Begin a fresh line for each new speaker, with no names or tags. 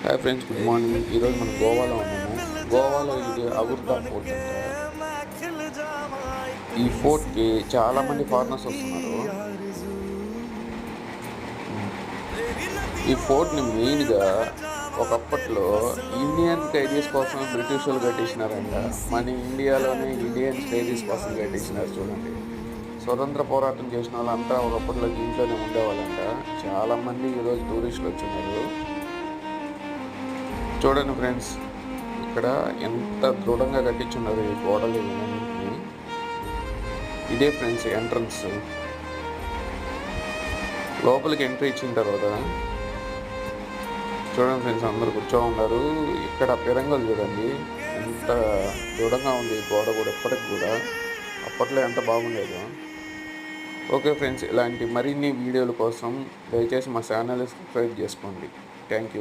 Hi friends, good morning. ఈరోజు మనం గోవాలో ఉన్నాము. గోవాలో ఇది అగుర్దా ఫోర్ట్ అంట. ఈ ఫోర్ట్కి చాలామంది ఫారినర్స్ వస్తున్నారు. ఈ ఫోర్ట్ని మెయిన్గా ఒకప్పట్లో ఇండియన్ ఖైదీస్ కోసం బ్రిటిష్ వాళ్ళు కట్టించినారంట. మన ఇండియాలోనే ఇండియన్ ఖైదీస్ కోసం కట్టించినారు. చూడండి, స్వతంత్ర పోరాటం చేసిన వాళ్ళంతా ఒకప్పట్లో దీంట్లోనే ఉండేవాళ్ళంట. చాలామంది ఈరోజు టూరిస్టులు వచ్చినారు. చూడండి ఫ్రెండ్స్, ఇక్కడ ఎంత దృఢంగా కట్టించున్నారు ఈ గోడలు ఇవన్నింటిని. ఇదే ఫ్రెండ్స్ ఎంట్రన్స్. లోపలికి ఎంట్రీ ఇచ్చిన తర్వాత చూడండి ఫ్రెండ్స్, అందరు కూర్చో ఉన్నారు. ఇక్కడ పిరంగులు చూడండి, ఎంత దృఢంగా ఉంది ఈ గోడ కూడా. ఇప్పటికి కూడా అప్పట్లో ఎంత బాగుండేదో. ఓకే ఫ్రెండ్స్, ఇలాంటి మరిన్ని వీడియోల కోసం దయచేసి మా ఛానల్ని సబ్స్క్రైబ్ చేసుకోండి. Thank you.